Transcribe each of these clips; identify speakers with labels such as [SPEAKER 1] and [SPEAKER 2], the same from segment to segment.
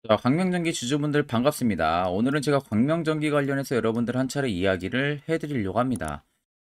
[SPEAKER 1] 자, 광명전기 주주분들 반갑습니다. 오늘은 제가 광명전기 관련해서 여러분들 한 차례 이야기를 해드리려고 합니다.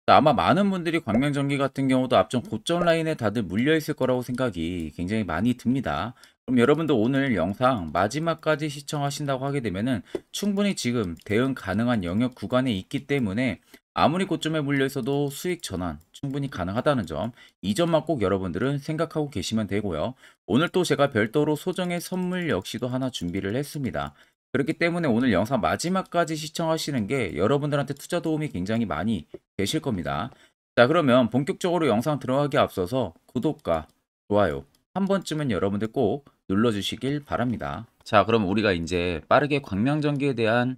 [SPEAKER 1] 자, 아마 많은 분들이 광명전기 같은 경우도 앞전 고점 라인에 다들 물려 있을 거라고 생각이 굉장히 많이 듭니다. 그럼 여러분도 오늘 영상 마지막까지 시청하신다고 하게 되면은 충분히 지금 대응 가능한 영역 구간에 있기 때문에 아무리 고점에 물려 있어도 수익 전환 충분히 가능하다는 점, 이 점만 꼭 여러분들은 생각하고 계시면 되고요. 오늘 또 제가 별도로 소정의 선물 역시도 하나 준비를 했습니다. 그렇기 때문에 오늘 영상 마지막까지 시청하시는 게 여러분들한테 투자 도움이 굉장히 많이 되실 겁니다. 자, 그러면 본격적으로 영상 들어가기 앞서서 구독과 좋아요 한 번쯤은 여러분들 꼭 눌러주시길 바랍니다. 자, 그럼 우리가 이제 빠르게 광명전기에 대한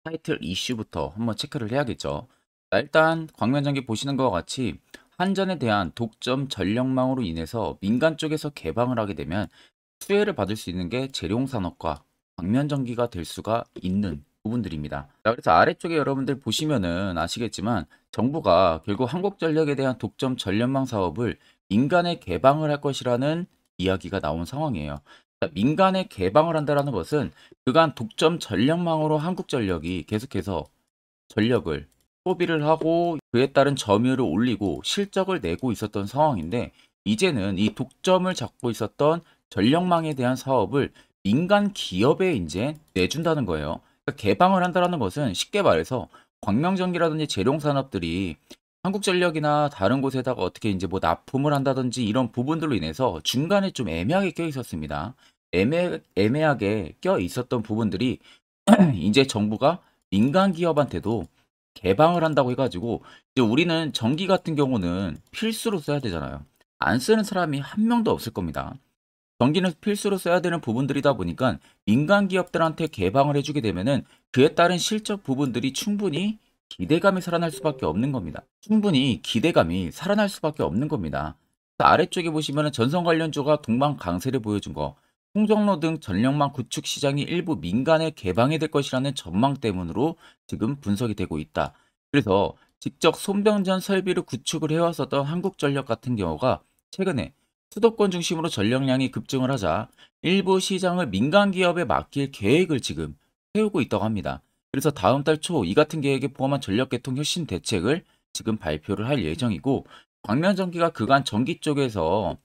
[SPEAKER 1] 타이틀 이슈부터 한번 체크를 해야겠죠. 자, 일단 광명전기 보시는 것과 같이 한전에 대한 독점 전력망으로 인해서 민간 쪽에서 개방을 하게 되면 수혜를 받을 수 있는 게 재룡산업과 광면전기가 될 수가 있는 부분들입니다. 자, 그래서 아래쪽에 여러분들 보시면은 아시겠지만 정부가 결국 한국전력에 대한 독점 전력망 사업을 민간에 개방을 할 것이라는 이야기가 나온 상황이에요. 자, 민간에 개방을 한다는 것은 그간 독점 전력망으로 한국전력이 계속해서 전력을 소비를 하고 그에 따른 점유율을 올리고 실적을 내고 있었던 상황인데, 이제는 이 독점을 잡고 있었던 전력망에 대한 사업을 민간 기업에 이제 내준다는 거예요. 그러니까 개방을 한다는 것은 쉽게 말해서 광명전기라든지 재룡산업들이 한국전력이나 다른 곳에다가 어떻게 이제 뭐 납품을 한다든지 이런 부분들로 인해서 중간에 좀 애매하게 껴 있었습니다. 애매하게 껴 있었던 부분들이 이제 정부가 민간 기업한테도 개방을 한다고 해가지고 이제 우리는 전기 같은 경우는 필수로 써야 되잖아요. 안 쓰는 사람이 한 명도 없을 겁니다. 전기는 필수로 써야 되는 부분들이다 보니까 민간 기업들한테 개방을 해주게 되면은 그에 따른 실적 부분들이 충분히 기대감이 살아날 수밖에 없는 겁니다. 충분히 기대감이 살아날 수밖에 없는 겁니다. 아래쪽에 보시면은 전선 관련주가 동방 강세를 보여준 거, 통정로 등 전력망 구축 시장이 일부 민간에 개방이 될 것이라는 전망 때문으로 지금 분석이 되고 있다. 그래서 직접 손병전 설비를 구축을 해왔었던 한국전력 같은 경우가 최근에 수도권 중심으로 전력량이 급증을 하자 일부 시장을 민간 기업에 맡길 계획을 지금 세우고 있다고 합니다. 그래서 다음 달 초 이 같은 계획에 포함한 전력 개통 혁신 대책을 지금 발표를 할 예정이고, 광명전기가 그간 전기 쪽에서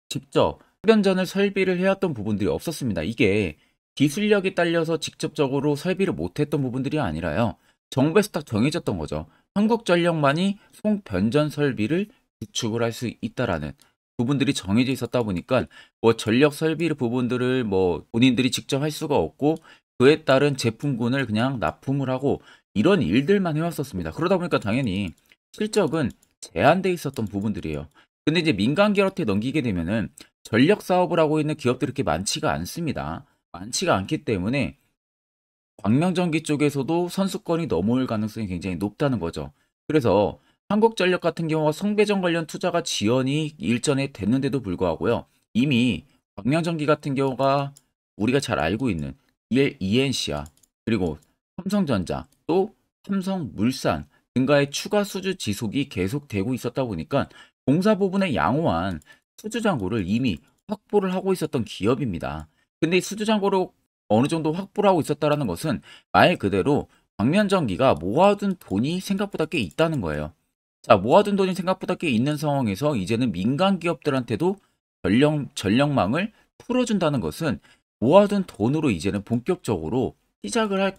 [SPEAKER 1] 직접 흡연전을 설비를 해왔던 부분들이 없었습니다. 이게 기술력이 딸려서 직접적으로 설비를 못했던 부분들이 아니라요, 정부에서 딱 정해졌던 거죠. 한국전력만이 송변전 설비를 구축을 할 수 있다라는 부분들이 정해져 있었다 보니까 뭐 전력 설비 부분들을 뭐 본인들이 직접 할 수가 없고 그에 따른 제품군을 그냥 납품을 하고 이런 일들만 해왔었습니다. 그러다 보니까 당연히 실적은 제한돼 있었던 부분들이에요. 근데 이제 민간 기업한테 넘기게 되면은 전력 사업을 하고 있는 기업들이 그렇게 많지가 않습니다. 많지가 않기 때문에 광명전기 쪽에서도 선수권이 넘어올 가능성이 굉장히 높다는 거죠. 그래서 한국전력 같은 경우가 성배전 관련 투자가 지연이 일전에 됐는데도 불구하고요, 이미 광명전기 같은 경우가 우리가 잘 알고 있는 ENC야, 그리고 삼성전자, 또 삼성물산 등과의 추가 수주 지속이 계속되고 있었다 보니까 공사 부분의 양호한 수주 잔고를 이미 확보를 하고 있었던 기업입니다. 근데 이 수주 잔고를 어느 정도 확보를 하고 있었다라는 것은 말 그대로 광면전기가 모아둔 돈이 생각보다 꽤 있다는 거예요. 자, 모아둔 돈이 생각보다 꽤 있는 상황에서 이제는 민간 기업들한테도 전력망을 풀어준다는 것은 모아둔 돈으로 이제는 본격적으로 시작을 할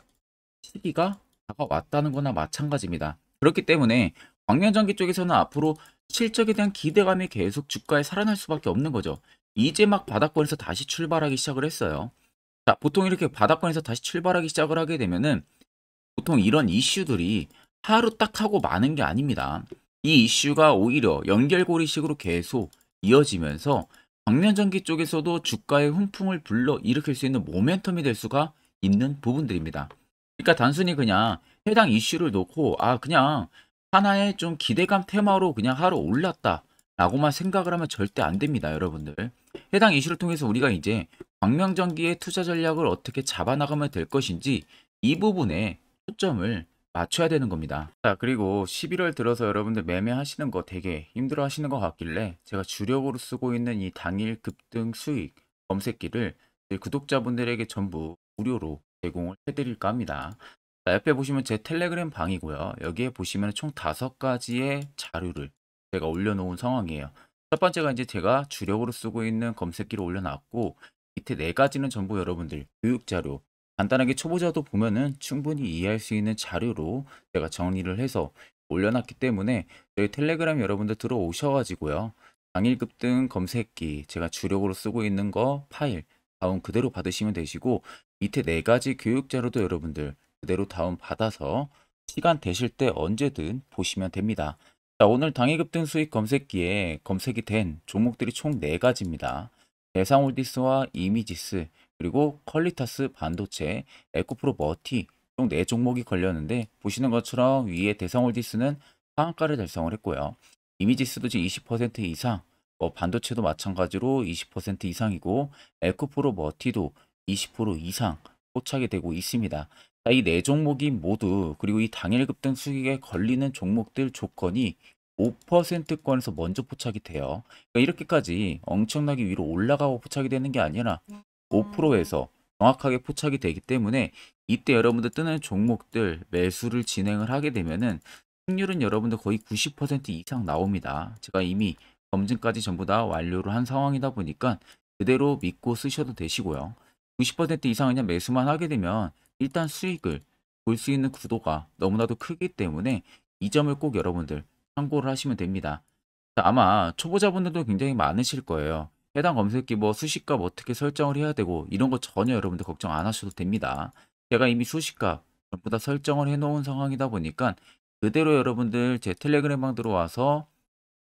[SPEAKER 1] 시기가 다가왔다는 거나 마찬가지입니다. 그렇기 때문에 광명전기 쪽에서는 앞으로 실적에 대한 기대감이 계속 주가에 살아날 수밖에 없는 거죠. 이제 막 바닥권에서 다시 출발하기 시작을 했어요. 자, 보통 이렇게 바닥권에서 다시 출발하기 시작을 하게 되면은 보통 이런 이슈들이 하루 딱 하고 마는 게 아닙니다. 이 이슈가 오히려 연결고리식으로 계속 이어지면서 광면전기 쪽에서도 주가의 훈풍을 불러 일으킬 수 있는 모멘텀이 될 수가 있는 부분들입니다. 그러니까 단순히 그냥 해당 이슈를 놓고 그냥 하나의 좀 기대감 테마로 그냥 하루 올랐다 라고만 생각을 하면 절대 안 됩니다, 여러분들. 해당 이슈를 통해서 우리가 이제 광명전기의 투자 전략을 어떻게 잡아나가면 될 것인지 이 부분에 초점을 맞춰야 되는 겁니다. 자, 그리고 11월 들어서 여러분들 매매하시는 거 되게 힘들어 하시는 것 같길래 제가 주력으로 쓰고 있는 이 당일 급등 수익 검색기를 구독자분들에게 전부 무료로 제공을 해드릴까 합니다. 자, 옆에 보시면 제 텔레그램 방이고요. 여기에 보시면 총 5가지의 자료를 제가 올려놓은 상황이에요. 첫 번째가 이제 제가 주력으로 쓰고 있는 검색기를 올려놨고, 밑에 4가지는 전부 여러분들 교육 자료, 간단하게 초보자도 보면은 충분히 이해할 수 있는 자료로 제가 정리를 해서 올려놨기 때문에 저희 텔레그램 여러분들 들어오셔가지고요. 당일급등 검색기, 제가 주력으로 쓰고 있는 거 파일 다운 그대로 받으시면 되시고, 밑에 4가지 교육 자료도 여러분들 그대로 다운 받아서 시간 되실 때 언제든 보시면 됩니다. 자, 오늘 당일급등 수익 검색기에 검색이 된 종목들이 총 4가지입니다. 대상홀디스와 이미지스, 그리고 퀄리타스 반도체, 에코프로 머티 총 4종목이 걸렸는데, 보시는 것처럼 위에 대상홀디스는 상한가를 달성을 했고요. 이미지스도 지금 20% 이상, 반도체도 마찬가지로 20% 이상이고, 에코프로 머티도 20% 이상 포착이 되고 있습니다. 자, 이 4종목이 모두, 그리고 이 당일 급등 수익에 걸리는 종목들 조건이 5%권에서 먼저 포착이 돼요. 그러니까 이렇게까지 엄청나게 위로 올라가고 포착이 되는 게 아니라 5%에서 정확하게 포착이 되기 때문에, 이때 여러분들 뜨는 종목들 매수를 진행을 하게 되면은 승률은 여러분들 거의 90% 이상 나옵니다. 제가 이미 검증까지 전부 다 완료를 한 상황이다 보니까 그대로 믿고 쓰셔도 되시고요. 90% 이상 그냥 매수만 하게 되면 일단 수익을 볼 수 있는 구도가 너무나도 크기 때문에 이 점을 꼭 여러분들 참고를 하시면 됩니다. 자, 아마 초보자분들도 굉장히 많으실 거예요. 해당 검색기 뭐 수식값 어떻게 설정을 해야 되고 이런 거 전혀 여러분들 걱정 안 하셔도 됩니다. 제가 이미 수식값 전부 다 설정을 해 놓은 상황이다 보니까 그대로 여러분들 제 텔레그램 방 들어와서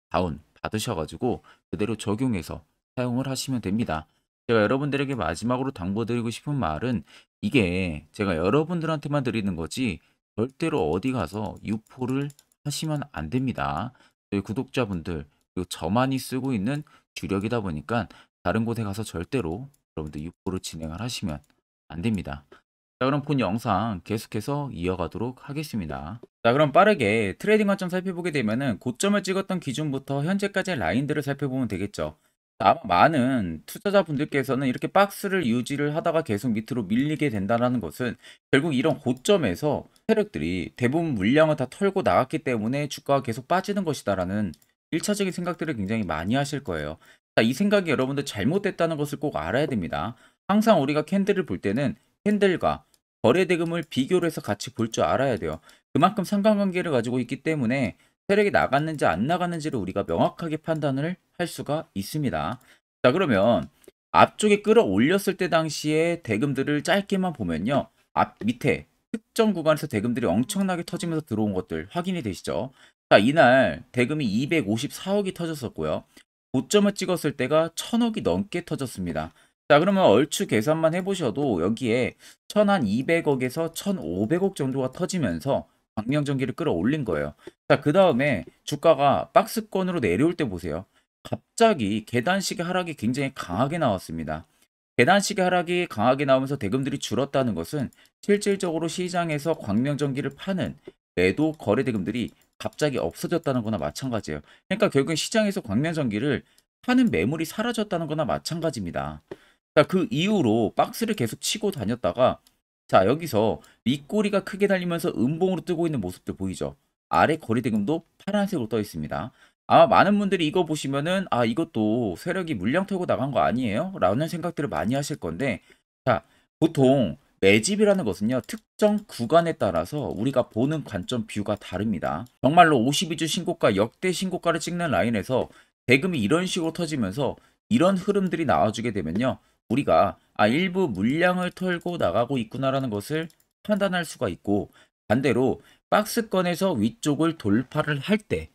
[SPEAKER 1] 다운 받으셔가지고 그대로 적용해서 사용을 하시면 됩니다. 제가 여러분들에게 마지막으로 당부드리고 싶은 말은, 이게 제가 여러분들한테만 드리는 거지 절대로 어디 가서 유포를 하시면 안 됩니다. 저희 구독자분들, 그리고 저만이 쓰고 있는 주력이다 보니까 다른 곳에 가서 절대로 여러분들 유포를 진행을 하시면 안 됩니다. 자, 그럼 본 영상 계속해서 이어가도록 하겠습니다. 자, 그럼 빠르게 트레이딩 관점 살펴보게 되면은 고점을 찍었던 기준부터 현재까지의 라인들을 살펴보면 되겠죠. 자, 아마 많은 투자자분들께서는 이렇게 박스를 유지를 하다가 계속 밑으로 밀리게 된다는 것은 결국 이런 고점에서 세력들이 대부분 물량을 다 털고 나갔기 때문에 주가가 계속 빠지는 것이다라는 1차적인 생각들을 굉장히 많이 하실 거예요. 자, 이 생각이 여러분들 잘못됐다는 것을 꼭 알아야 됩니다. 항상 우리가 캔들을 볼 때는 캔들과 거래 대금을 비교를 해서 같이 볼 줄 알아야 돼요. 그만큼 상관관계를 가지고 있기 때문에 세력이 나갔는지 안 나갔는지를 우리가 명확하게 판단을 할 수가 있습니다. 자, 그러면 앞쪽에 끌어올렸을 때 당시에 대금들을 짧게만 보면요. 앞 밑에 특정 구간에서 대금들이 엄청나게 터지면서 들어온 것들 확인이 되시죠? 자, 이날 대금이 254억이 터졌었고요. 고점을 찍었을 때가 1000억이 넘게 터졌습니다. 자, 그러면 얼추 계산만 해보셔도 여기에 1200억에서 1500억 정도가 터지면서 광명전기를 끌어올린 거예요. 자, 그 다음에 주가가 박스권으로 내려올 때 보세요. 갑자기 계단식의 하락이 굉장히 강하게 나왔습니다. 계단식의 하락이 강하게 나오면서 대금들이 줄었다는 것은 실질적으로 시장에서 광명전기를 파는 매도 거래 대금들이 갑자기 없어졌다는 거나 마찬가지예요. 그러니까 결국엔 시장에서 광명전기를 파는 매물이 사라졌다는 거나 마찬가지입니다. 자, 그 이후로 박스를 계속 치고 다녔다가, 자, 여기서 윗꼬리가 크게 달리면서 음봉으로 뜨고 있는 모습들 보이죠? 아래 거래 대금도 파란색으로 떠 있습니다. 아마 많은 분들이 이거 보시면은 이것도 세력이 물량 털고 나간 거 아니에요? 라는 생각들을 많이 하실 건데, 자, 보통 매집이라는 것은요, 특정 구간에 따라서 우리가 보는 관점 뷰가 다릅니다. 정말로 52주 신고가, 역대 신고가를 찍는 라인에서 대금이 이런 식으로 터지면서 이런 흐름들이 나와주게 되면요, 우리가 일부 물량을 털고 나가고 있구나라는 것을 판단할 수가 있고, 반대로 박스권에서 위쪽을 돌파를 할 때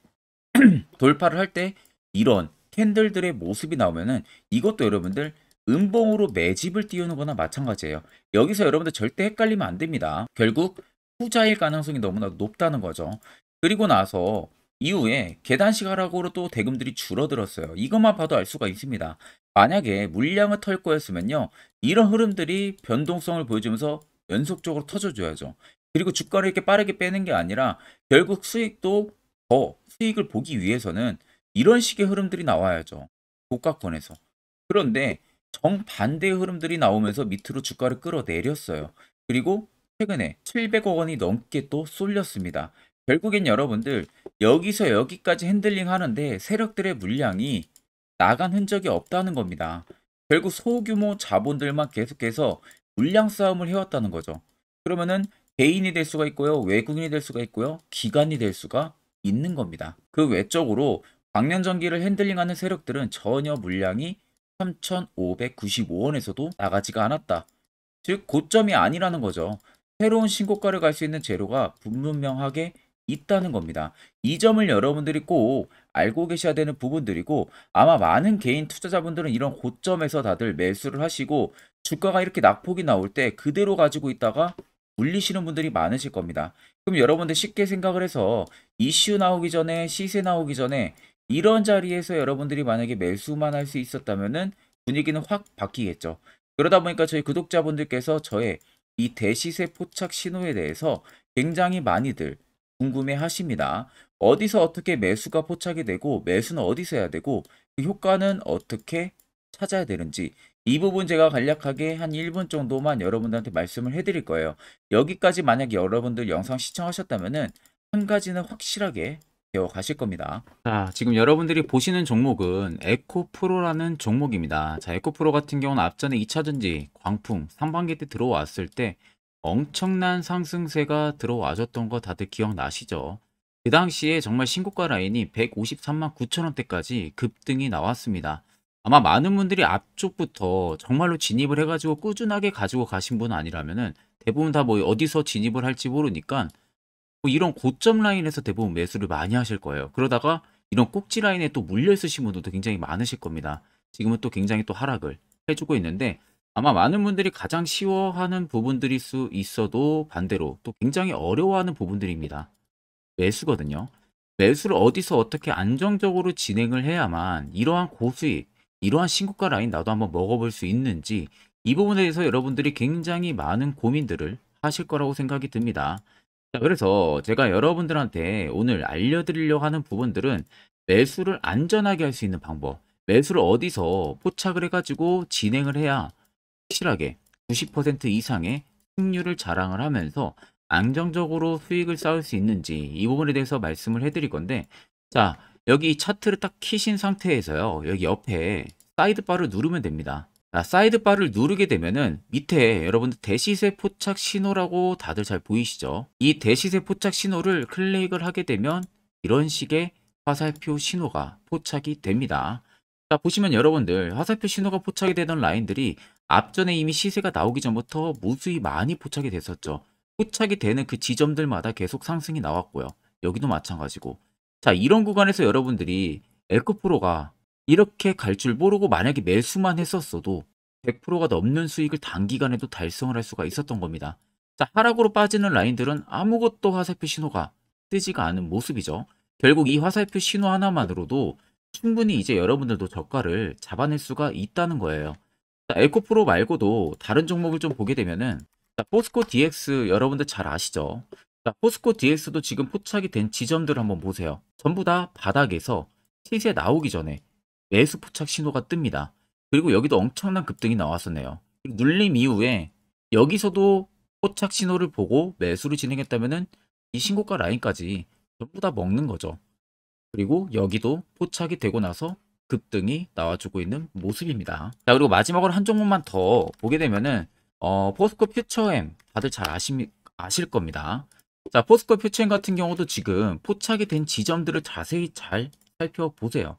[SPEAKER 1] 이런 캔들들의 모습이 나오면은 이것도 여러분들 음봉으로 매집을 띄우는 거나 마찬가지예요. 여기서 여러분들 절대 헷갈리면 안 됩니다. 결국 후자일 가능성이 너무나 높다는 거죠. 그리고 나서 이후에 계단식 하락으로 또 대금들이 줄어들었어요. 이것만 봐도 알 수가 있습니다. 만약에 물량을 털 거였으면요, 이런 흐름들이 변동성을 보여주면서 연속적으로 터져줘야죠. 그리고 주가를 이렇게 빠르게 빼는 게 아니라 결국 수익도 더 수익을 보기 위해서는 이런 식의 흐름들이 나와야죠. 고가권에서. 그런데 정반대의 흐름들이 나오면서 밑으로 주가를 끌어내렸어요. 그리고 최근에 700억 원이 넘게 또 쏠렸습니다. 결국엔 여러분들 여기서 여기까지 핸들링 하는데 세력들의 물량이 나간 흔적이 없다는 겁니다. 결국 소규모 자본들만 계속해서 물량 싸움을 해왔다는 거죠. 그러면은 개인이 될 수가 있고요, 외국인이 될 수가 있고요, 기관이 될 수가 있는 겁니다. 그 외적으로 광명전기를 핸들링하는 세력들은 전혀 물량이 3,595원에서도 나가지가 않았다. 즉 고점이 아니라는 거죠. 새로운 신고가를 갈 수 있는 재료가 분명하게 있다는 겁니다. 이 점을 여러분들이 꼭 알고 계셔야 되는 부분들이고, 아마 많은 개인 투자자분들은 이런 고점에서 다들 매수를 하시고 주가가 이렇게 낙폭이 나올 때 그대로 가지고 있다가 물리시는 분들이 많으실 겁니다. 그럼 여러분들 쉽게 생각을 해서 이슈 나오기 전에, 시세 나오기 전에 이런 자리에서 여러분들이 만약에 매수만 할 수 있었다면은 분위기는 확 바뀌겠죠. 그러다 보니까 저희 구독자분들께서 저의 이 대시세 포착 신호에 대해서 굉장히 많이들 궁금해 하십니다. 어디서 어떻게 매수가 포착이 되고 매수는 어디서 해야 되고 그 효과는 어떻게 찾아야 되는지, 이 부분 제가 간략하게 한 1분 정도만 여러분들한테 말씀을 해드릴 거예요. 여기까지 만약에 여러분들 영상 시청하셨다면은 한 가지는 확실하게 배워 가실 겁니다. 자, 지금 여러분들이 보시는 종목은 에코프로라는 종목입니다. 자, 에코프로 같은 경우는 앞전에 2차전지, 광풍, 상반기 때 들어왔을 때 엄청난 상승세가 들어와줬던 거 다들 기억나시죠? 그 당시에 정말 신고가 라인이 153만 9천 원대까지 급등이 나왔습니다. 아마 많은 분들이 앞쪽부터 정말로 진입을 해가지고 꾸준하게 가지고 가신 분 아니라면은 대부분 다 뭐 어디서 진입을 할지 모르니까 뭐 이런 고점 라인에서 대부분 매수를 많이 하실 거예요. 그러다가 이런 꼭지 라인에 또 물려 있으신 분들도 굉장히 많으실 겁니다. 지금은 또 굉장히 또 하락을 해주고 있는데, 아마 많은 분들이 가장 쉬워하는 부분들일 수 있어도 반대로 또 굉장히 어려워하는 부분들입니다. 매수거든요. 매수를 어디서 어떻게 안정적으로 진행을 해야만 이러한 고수익, 이러한 신고가 라인 나도 한번 먹어볼 수 있는지, 이 부분에 대해서 여러분들이 굉장히 많은 고민들을 하실 거라고 생각이 듭니다. 자, 그래서 제가 여러분들한테 오늘 알려드리려고 하는 부분들은 매수를 안전하게 할 수 있는 방법, 매수를 어디서 포착을 해가지고 진행을 해야 확실하게 90% 이상의 승률을 자랑을 하면서 안정적으로 수익을 쌓을 수 있는지, 이 부분에 대해서 말씀을 해드릴 건데, 자, 여기 차트를 딱 키신 상태에서요, 여기 옆에 사이드바를 누르면 됩니다. 자, 사이드바를 누르게 되면은 밑에 여러분들 대시세 포착 신호라고 다들 잘 보이시죠? 이 대시세 포착 신호를 클릭을 하게 되면 이런 식의 화살표 신호가 포착이 됩니다. 자, 보시면 여러분들 화살표 신호가 포착이 되던 라인들이 앞전에 이미 시세가 나오기 전부터 무수히 많이 포착이 됐었죠. 포착이 되는 그 지점들마다 계속 상승이 나왔고요. 여기도 마찬가지고. 자, 이런 구간에서 여러분들이 에코프로가 이렇게 갈 줄 모르고 만약에 매수만 했었어도 100%가 넘는 수익을 단기간에도 달성을 할 수가 있었던 겁니다. 자, 하락으로 빠지는 라인들은 아무것도 화살표 신호가 뜨지가 않은 모습이죠. 결국 이 화살표 신호 하나만으로도 충분히 이제 여러분들도 저가를 잡아낼 수가 있다는 거예요. 자, 에코프로 말고도 다른 종목을 좀 보게 되면은, 자, 포스코 DX 여러분들 잘 아시죠? 자, 포스코 DX도 지금 포착이 된 지점들 한번 보세요. 전부 다 바닥에서 시세 나오기 전에 매수 포착 신호가 뜹니다. 그리고 여기도 엄청난 급등이 나왔었네요. 눌림 이후에 여기서도 포착 신호를 보고 매수를 진행했다면은 이 신고가 라인까지 전부 다 먹는 거죠. 그리고 여기도 포착이 되고 나서 급등이 나와주고 있는 모습입니다. 자, 그리고 마지막으로 한 종목만 더 보게 되면은 포스코 퓨처엠 다들 잘 아실 겁니다. 자, 포스코 퓨처엠 같은 경우도 지금 포착이 된 지점들을 자세히 잘 살펴보세요.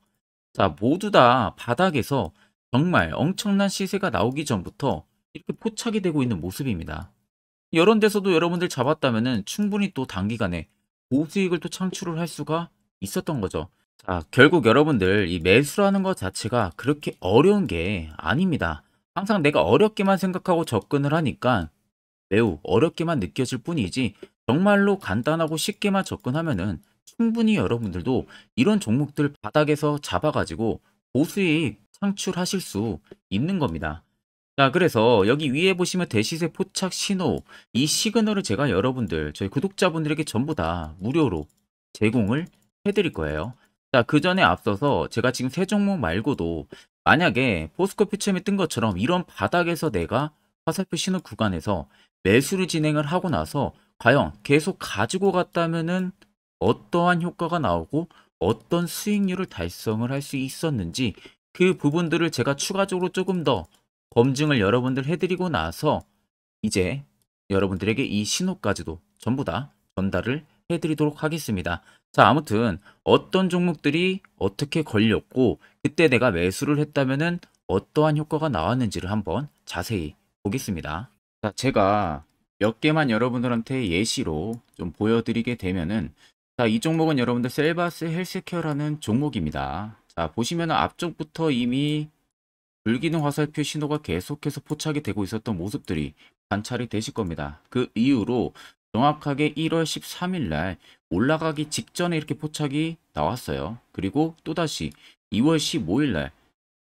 [SPEAKER 1] 자, 모두 다 바닥에서 정말 엄청난 시세가 나오기 전부터 이렇게 포착이 되고 있는 모습입니다. 이런 데서도 여러분들 잡았다면은 충분히 또 단기간에 고수익을 또 창출을 할 수가 있었던 거죠. 자, 결국 여러분들 이 매수라는 것 자체가 그렇게 어려운 게 아닙니다. 항상 내가 어렵게만 생각하고 접근을 하니까 매우 어렵게만 느껴질 뿐이지, 정말로 간단하고 쉽게만 접근하면은 충분히 여러분들도 이런 종목들 바닥에서 잡아가지고 고수익 창출하실 수 있는 겁니다. 자, 그래서 여기 위에 보시면 대시세 포착 신호, 이 시그널을 제가 여러분들, 저희 구독자분들에게 전부 다 무료로 제공을 해드릴 거예요. 자, 그 전에 앞서서 제가 지금 세 종목 말고도 만약에 포스코 퓨처엠이 뜬 것처럼 이런 바닥에서 내가 화살표 신호 구간에서 매수를 진행을 하고 나서 과연 계속 가지고 갔다면은 어떠한 효과가 나오고 어떤 수익률을 달성을 할 수 있었는지 그 부분들을 제가 추가적으로 조금 더 검증을 여러분들 해드리고 나서 이제 여러분들에게 이 신호까지도 전부 다 전달을 해드리도록 하겠습니다. 자, 아무튼 어떤 종목들이 어떻게 걸렸고 그때 내가 매수를 했다면은 어떠한 효과가 나왔는지를 한번 자세히 보겠습니다. 자, 제가 몇 개만 여러분들한테 예시로 좀 보여드리게 되면은 자, 이 종목은 여러분들 셀바스 헬스케어라는 종목입니다. 자, 보시면 앞쪽부터 이미 불기능 화살표 신호가 계속해서 포착이 되고 있었던 모습들이 관찰이 되실 겁니다. 그 이후로 정확하게 1월 13일 날 올라가기 직전에 이렇게 포착이 나왔어요. 그리고 또다시 2월 15일 날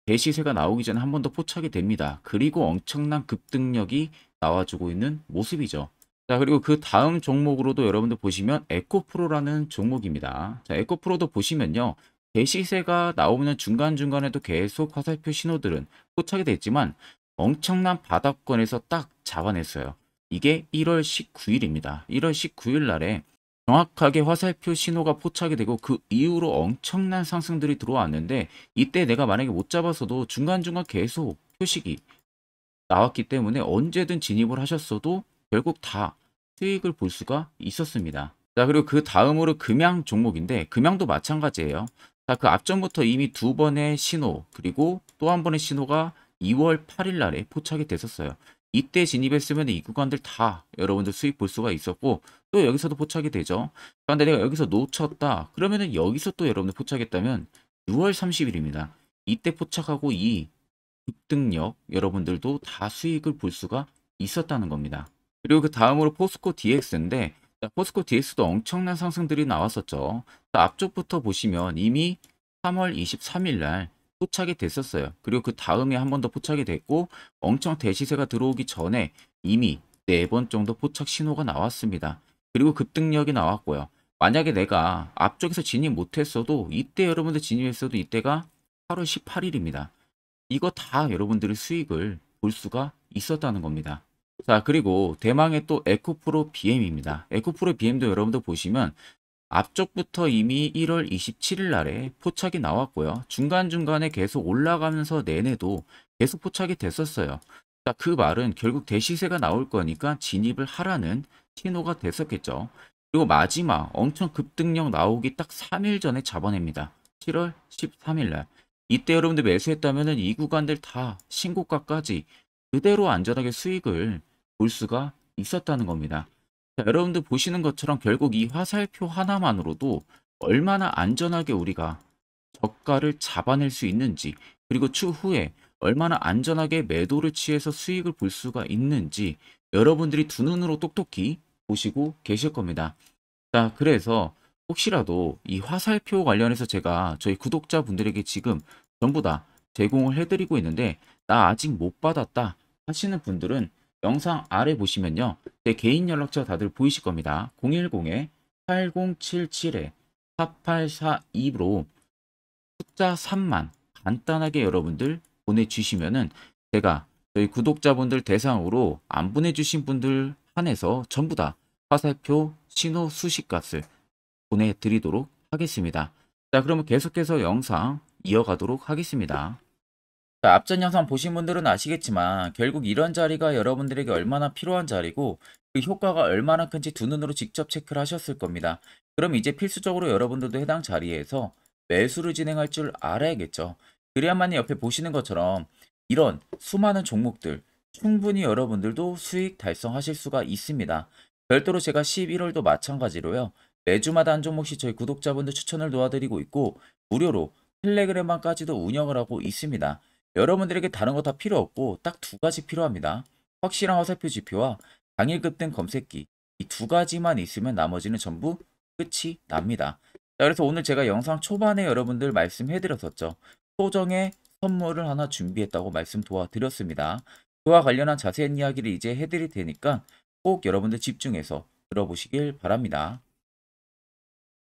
[SPEAKER 1] 대시세가 나오기 전에 한 번 더 포착이 됩니다. 그리고 엄청난 급등력이 나와주고 있는 모습이죠. 자, 그리고 그 다음 종목으로도 여러분들 보시면 에코프로라는 종목입니다. 자, 에코프로도 보시면요. 대시세가 나오면 중간중간에도 계속 화살표 신호들은 포착이 됐지만 엄청난 바닥권에서 딱 잡아냈어요. 이게 1월 19일입니다. 1월 19일 날에 정확하게 화살표 신호가 포착이 되고 그 이후로 엄청난 상승들이 들어왔는데 이때 내가 만약에 못 잡았어도 중간중간 계속 표식이 나왔기 때문에 언제든 진입을 하셨어도 결국 다 수익을 볼 수가 있었습니다. 자, 그리고 그 다음으로 금양 종목인데 금양도 마찬가지예요. 자, 그 앞전부터 이미 두 번의 신호 그리고 또 한 번의 신호가 2월 8일 날에 포착이 됐었어요. 이때 진입했으면 이 구간들 다 여러분들 수익 볼 수가 있었고 또 여기서도 포착이 되죠. 그런데 내가 여기서 놓쳤다 그러면은 여기서 또 여러분들 포착했다면 6월 30일입니다. 이때 포착하고 이 급등력 여러분들도 다 수익을 볼 수가 있었다는 겁니다. 그리고 그 다음으로 포스코 DX인데 포스코 DX도 엄청난 상승들이 나왔었죠. 앞쪽부터 보시면 이미 3월 23일 날 포착이 됐었어요. 그리고 그 다음에 한 번 더 포착이 됐고 엄청 대시세가 들어오기 전에 이미 4번 정도 포착 신호가 나왔습니다. 그리고 급등력이 나왔고요. 만약에 내가 앞쪽에서 진입 못했어도 이때 여러분들 진입했어도 이때가 8월 18일입니다. 이거 다 여러분들의 수익을 볼 수가 있었다는 겁니다. 자, 그리고 대망의 또 에코프로 BM입니다. 에코프로 BM도 여러분들 보시면 앞쪽부터 이미 1월 27일 날에 포착이 나왔고요. 중간중간에 계속 올라가면서 내내도 계속 포착이 됐었어요. 자, 그 말은 결국 대시세가 나올 거니까 진입을 하라는 신호가 됐었겠죠. 그리고 마지막 엄청 급등력 나오기 딱 3일 전에 잡아냅니다. 7월 13일 날. 이때 여러분들 매수했다면 이 구간들 다 신고가까지 그대로 안전하게 수익을 볼 수가 있었다는 겁니다. 자, 여러분들 보시는 것처럼 결국 이 화살표 하나만으로도 얼마나 안전하게 우리가 저가를 잡아낼 수 있는지 그리고 추후에 얼마나 안전하게 매도를 취해서 수익을 볼 수가 있는지 여러분들이 두 눈으로 똑똑히 보시고 계실 겁니다. 자, 그래서 혹시라도 이 화살표 관련해서 제가 저희 구독자분들에게 지금 전부 다 제공을 해드리고 있는데 나 아직 못 받았다 하시는 분들은 영상 아래 보시면요. 제 개인 연락처 다들 보이실 겁니다. 010-8077-4842로 숫자 3만 간단하게 여러분들 보내주시면은 제가 저희 구독자분들 대상으로 안 보내주신 분들 한해서 전부 다 화살표 신호 수식값을 보내드리도록 하겠습니다. 자, 그러면 계속해서 영상 이어가도록 하겠습니다. 자, 앞전 영상 보신 분들은 아시겠지만 결국 이런 자리가 여러분들에게 얼마나 필요한 자리고 그 효과가 얼마나 큰지 두 눈으로 직접 체크를 하셨을 겁니다. 그럼 이제 필수적으로 여러분들도 해당 자리에서 매수를 진행할 줄 알아야겠죠. 그래야만 옆에 보시는 것처럼 이런 수많은 종목들 충분히 여러분들도 수익 달성하실 수가 있습니다. 별도로 제가 11월도 마찬가지로요. 매주마다 한 종목씩 저희 구독자분들 추천을 도와드리고 있고 무료로 텔레그램만까지도 운영을 하고 있습니다. 여러분들에게 다른 거 다 필요 없고 딱 두 가지 필요합니다. 확실한 화살표 지표와 당일 급등 검색기 이 두 가지만 있으면 나머지는 전부 끝이 납니다. 자, 그래서 오늘 제가 영상 초반에 여러분들 말씀해드렸었죠. 소정의 선물을 하나 준비했다고 말씀 도와드렸습니다. 그와 관련한 자세한 이야기를 이제 해드릴 테니까 꼭 여러분들 집중해서 들어보시길 바랍니다.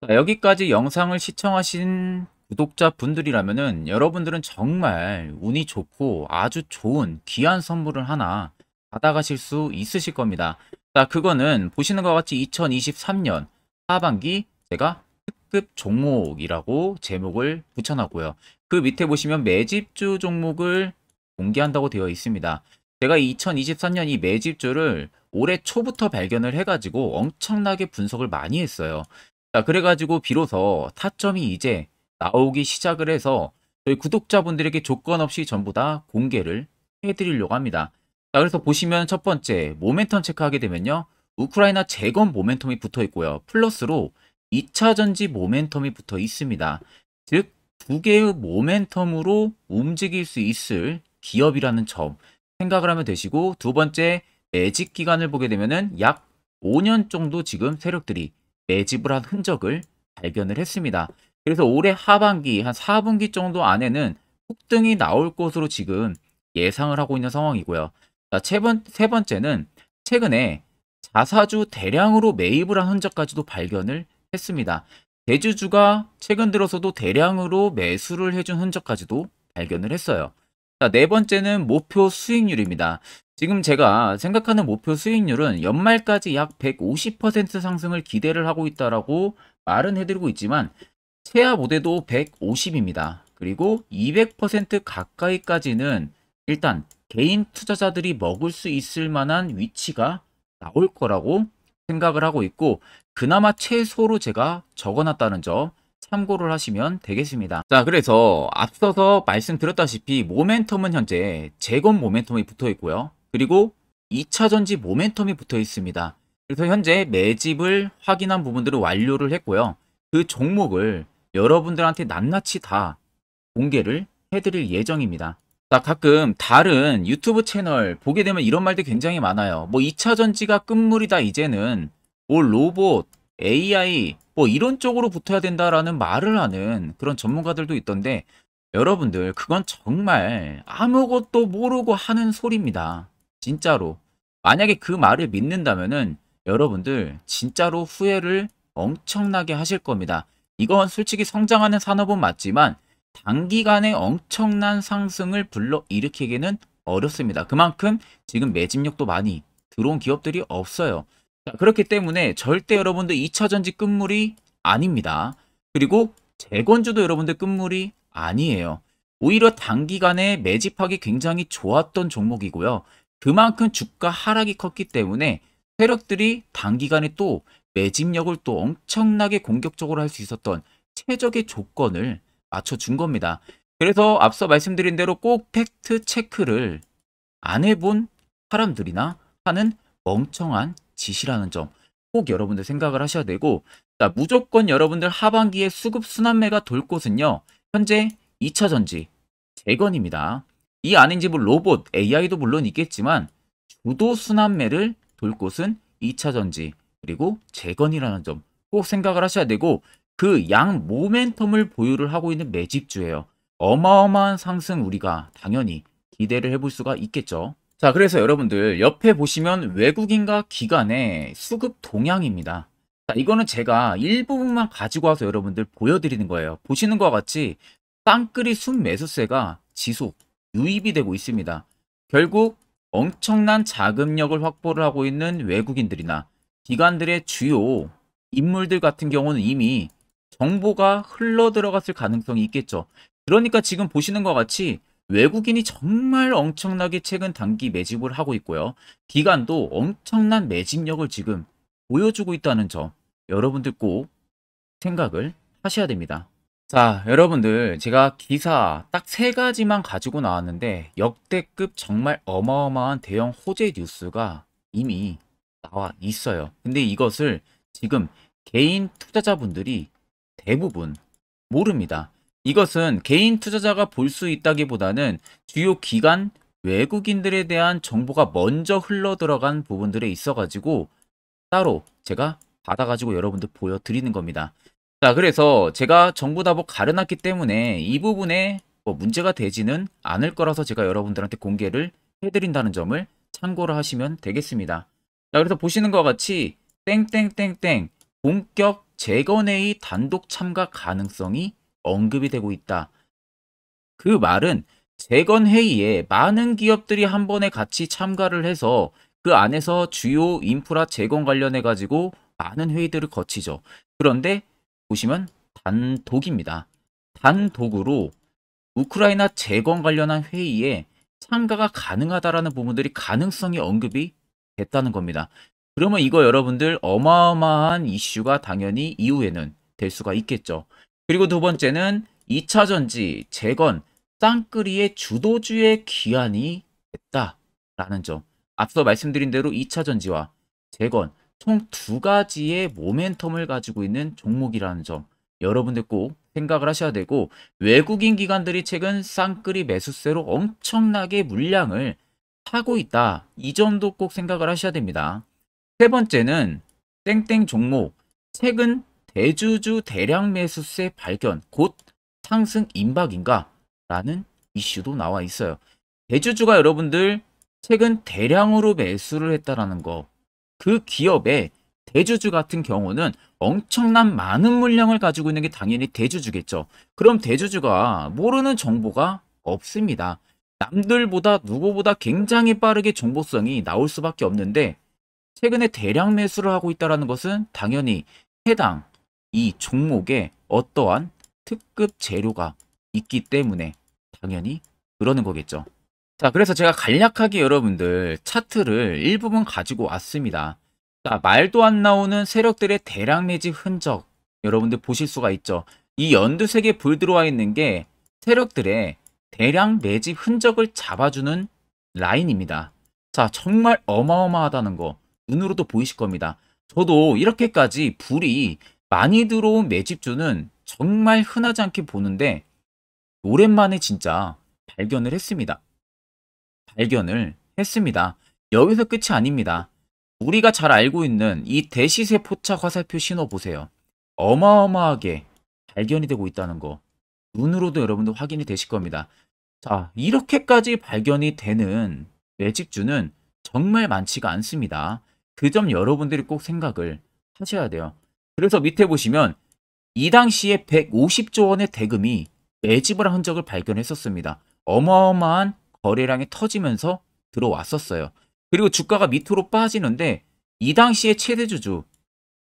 [SPEAKER 1] 자, 여기까지 영상을 시청하신 구독자분들이라면은 여러분들은 정말 운이 좋고 아주 좋은 귀한 선물을 하나 받아가실 수 있으실 겁니다. 자, 그거는 보시는 것 같이 2023년 하반기 제가 특급 종목이라고 제목을 붙여놨고요. 그 밑에 보시면 매집주 종목을 공개한다고 되어 있습니다. 제가 2023년 이 매집주를 올해 초부터 발견을 해가지고 엄청나게 분석을 많이 했어요. 자, 그래가지고 비로소 타점이 이제 나오기 시작을 해서 저희 구독자분들에게 조건 없이 전부 다 공개를 해드리려고 합니다. 자, 그래서 보시면 첫 번째 모멘텀 체크하게 되면요. 우크라이나 재건 모멘텀이 붙어 있고요. 플러스로 2차 전지 모멘텀이 붙어 있습니다. 즉, 두 개의 모멘텀으로 움직일 수 있을 기업이라는 점 생각을 하면 되시고, 두 번째 매집 기간을 보게 되면은 약 5년 정도 지금 세력들이 매집을 한 흔적을 발견을 했습니다. 그래서 올해 하반기 한 4분기 정도 안에는 폭등이 나올 것으로 지금 예상을 하고 있는 상황이고요. 자, 세 번째는 최근에 자사주 대량으로 매입을 한 흔적까지도 발견을 했습니다. 대주주가 최근 들어서도 대량으로 매수를 해준 흔적까지도 발견을 했어요. 자, 네 번째는 목표 수익률입니다. 지금 제가 생각하는 목표 수익률은 연말까지 약 150% 상승을 기대를 하고 있다라고 말은 해드리고 있지만 최하 모대도 150입니다. 그리고 200% 가까이까지는 일단 개인 투자자들이 먹을 수 있을 만한 위치가 나올 거라고 생각을 하고 있고, 그나마 최소로 제가 적어놨다는 점 참고를 하시면 되겠습니다. 자, 그래서 앞서서 말씀드렸다시피 모멘텀은 현재 재건 모멘텀이 붙어 있고요. 그리고 2차 전지 모멘텀이 붙어 있습니다. 그래서 현재 매집을 확인한 부분들을 완료를 했고요. 그 종목을 여러분들한테 낱낱이 다 공개를 해드릴 예정입니다. 자, 가끔 다른 유튜브 채널 보게 되면 이런 말들 굉장히 많아요. 뭐 2차 전지가 끝물이다 이제는, 뭐 로봇, AI 뭐 이런 쪽으로 붙어야 된다라는 말을 하는 그런 전문가들도 있던데, 여러분들 그건 정말 아무것도 모르고 하는 소리입니다. 진짜로. 만약에 그 말을 믿는다면은 여러분들 진짜로 후회를 엄청나게 하실 겁니다. 이건 솔직히 성장하는 산업은 맞지만 단기간에 엄청난 상승을 불러일으키기는 어렵습니다. 그만큼 지금 매집력도 많이 들어온 기업들이 없어요. 자, 그렇기 때문에 절대 여러분들 2차 전지 끝물이 아닙니다. 그리고 재건주도 여러분들 끝물이 아니에요. 오히려 단기간에 매집하기 굉장히 좋았던 종목이고요. 그만큼 주가 하락이 컸기 때문에 세력들이 단기간에 또 매집력을 또 엄청나게 공격적으로 할 수 있었던 최적의 조건을 맞춰준 겁니다. 그래서 앞서 말씀드린 대로 꼭 팩트 체크를 안 해본 사람들이나 하는 멍청한 짓이라는 점 꼭 여러분들 생각을 하셔야 되고, 자, 무조건 여러분들 하반기에 수급 순환매가 돌 곳은요. 현재 2차 전지, 재건입니다. 이 아닌지 뭐 로봇, AI도 물론 있겠지만 주도 순환매를 돌 곳은 2차 전지, 그리고 재건이라는 점 꼭 생각을 하셔야 되고, 그 양 모멘텀을 보유를 하고 있는 매집주예요. 어마어마한 상승 우리가 당연히 기대를 해볼 수가 있겠죠. 자, 그래서 여러분들 옆에 보시면 외국인과 기관의 수급 동향입니다. 자, 이거는 제가 일부분만 가지고 와서 여러분들 보여드리는 거예요. 보시는 것과 같이 쌍끌이 순매수세가 지속 유입이 되고 있습니다. 결국 엄청난 자금력을 확보를 하고 있는 외국인들이나 기관들의 주요 인물들 같은 경우는 이미 정보가 흘러 들어갔을 가능성이 있겠죠. 그러니까 지금 보시는 것 같이 외국인이 정말 엄청나게 최근 단기 매집을 하고 있고요. 기관도 엄청난 매집력을 지금 보여주고 있다는 점 여러분들 꼭 생각을 하셔야 됩니다. 자, 여러분들 제가 기사 딱 3가지만 가지고 나왔는데 역대급 정말 어마어마한 대형 호재 뉴스가 이미 나와 있어요. 근데 이것을 지금 개인 투자자분들이 대부분 모릅니다. 이것은 개인 투자자가 볼 수 있다기보다는 주요 기관 외국인들에 대한 정보가 먼저 흘러 들어간 부분들에 있어가지고 따로 제가 받아가지고 여러분들 보여드리는 겁니다. 자, 그래서 제가 전부 다 뭐 가려놨기 때문에 이 부분에 뭐 문제가 되지는 않을 거라서 제가 여러분들한테 공개를 해드린다는 점을 참고를 하시면 되겠습니다. 자, 그래서 보시는 것 같이 땡땡땡땡 본격 재건회의 단독 참가 가능성이 언급이 되고 있다. 그 말은 재건 회의에 많은 기업들이 한 번에 같이 참가를 해서 그 안에서 주요 인프라 재건 관련해 가지고 많은 회의들을 거치죠. 그런데 보시면 단독입니다. 단독으로 우크라이나 재건 관련한 회의에 참가가 가능하다라는 부분들이 가능성이 언급이 됐다는 겁니다. 그러면 이거 여러분들 어마어마한 이슈가 당연히 이후에는 될 수가 있겠죠. 그리고 두 번째는 2차 전지, 재건, 쌍끌이의 주도주의 기한이 됐다라는 점. 앞서 말씀드린 대로 2차 전지와 재건 총 두 가지의 모멘텀을 가지고 있는 종목이라는 점. 여러분들 꼭 생각을 하셔야 되고, 외국인 기관들이 최근 쌍끌이 매수세로 엄청나게 물량을 사고 있다. 이 점도 꼭 생각을 하셔야 됩니다. 세 번째는 땡땡 종목 최근 대주주 대량 매수세 발견 곧 상승 임박인가? 라는 이슈도 나와 있어요. 대주주가 여러분들 최근 대량으로 매수를 했다라는 거. 그 기업의 대주주 같은 경우는 엄청난 많은 물량을 가지고 있는 게 당연히 대주주겠죠. 그럼 대주주가 모르는 정보가 없습니다. 남들보다 누구보다 굉장히 빠르게 정보성이 나올 수밖에 없는데 최근에 대량 매수를 하고 있다는 것은 당연히 해당 이 종목에 어떠한 특급 재료가 있기 때문에 당연히 그러는 거겠죠. 자, 그래서 제가 간략하게 여러분들 차트를 일부분 가지고 왔습니다. 자, 말도 안 나오는 세력들의 대량 매집 흔적 여러분들 보실 수가 있죠. 이 연두색에 불 들어와 있는 게 세력들의 대량 매집 흔적을 잡아주는 라인입니다. 자, 정말 어마어마하다는 거 눈으로도 보이실 겁니다. 저도 이렇게까지 불이 많이 들어온 매집주는 정말 흔하지 않게 보는데 오랜만에 진짜 발견을 했습니다. 여기서 끝이 아닙니다. 우리가 잘 알고 있는 이 대시세 포착 화살표 신호 보세요. 어마어마하게 발견이 되고 있다는 거 눈으로도 여러분도 확인이 되실 겁니다. 자, 이렇게까지 발견이 되는 매집주는 정말 많지가 않습니다. 그 점 여러분들이 꼭 생각을 하셔야 돼요. 그래서 밑에 보시면 이 당시에 150조 원의 대금이 매집을 한 흔적을 발견했었습니다. 어마어마한 거래량이 터지면서 들어왔었어요. 그리고 주가가 밑으로 빠지는데 이 당시에 최대주주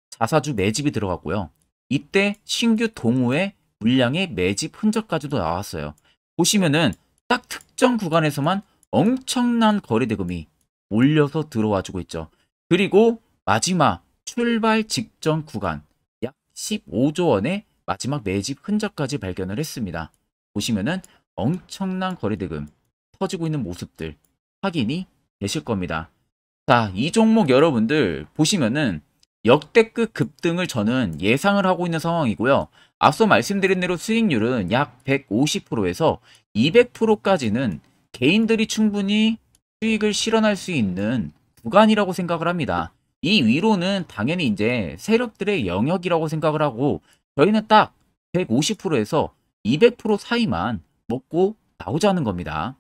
[SPEAKER 1] 자사주 매집이 들어갔고요. 이때 신규 동호회 물량의 매집 흔적까지도 나왔어요. 보시면은 딱 특정 구간에서만 엄청난 거래 대금이 몰려서 들어와주고 있죠. 그리고 마지막 출발 직전 구간 약 15조 원의 마지막 매집 흔적까지 발견을 했습니다. 보시면은 엄청난 거래 대금 터지고 있는 모습들 확인이 되실 겁니다. 자, 이 종목 여러분들 보시면은 역대급 급등을 저는 예상을 하고 있는 상황이고요. 앞서 말씀드린 대로 수익률은 약 150%에서 200%까지는 개인들이 충분히 수익을 실현할 수 있는 구간이라고 생각을 합니다. 이 위로는 당연히 이제 세력들의 영역이라고 생각을 하고 저희는 딱 150%에서 200% 사이만 먹고 나오자는 겁니다.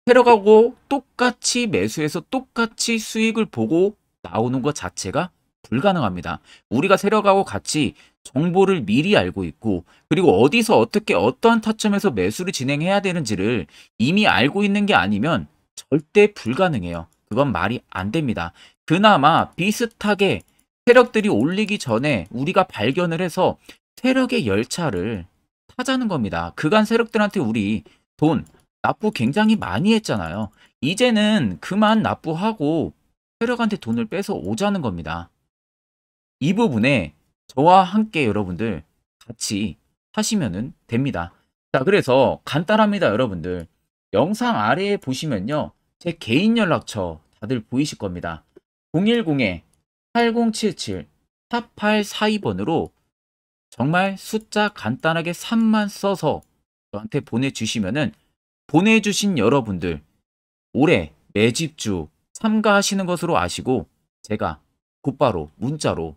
[SPEAKER 1] 세력하고 똑같이 매수해서 똑같이 수익을 보고 나오는 것 자체가 불가능합니다. 우리가 세력하고 같이 정보를 미리 알고 있고 그리고 어디서 어떻게 어떠한 타점에서 매수를 진행해야 되는지를 이미 알고 있는 게 아니면 절대 불가능해요. 그건 말이 안 됩니다. 그나마 비슷하게 세력들이 올리기 전에 우리가 발견을 해서 세력의 열차를 타자는 겁니다. 그간 세력들한테 우리 돈 납부 굉장히 많이 했잖아요. 이제는 그만 납부하고 세력한테 돈을 뺏어 오자는 겁니다. 이 부분에 저와 함께 여러분들 같이 하시면 됩니다. 자, 그래서 간단합니다, 여러분들. 영상 아래에 보시면요. 제 개인 연락처 다들 보이실 겁니다. 010-8077-4842번으로 정말 숫자 간단하게 3만 써서 저한테 보내주시면은 보내주신 여러분들 올해 매집주 참가하시는 것으로 아시고 제가 곧바로 문자로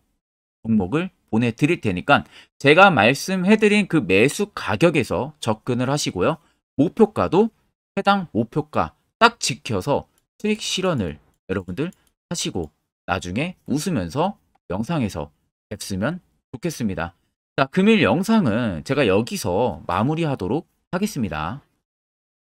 [SPEAKER 1] 종목을 보내드릴 테니까 제가 말씀해드린 그 매수 가격에서 접근을 하시고요. 목표가도 해당 목표가 딱 지켜서 수익 실현을 여러분들 하시고 나중에 웃으면서 영상에서 뵙으면 좋겠습니다. 자, 금일 영상은 제가 여기서 마무리하도록 하겠습니다.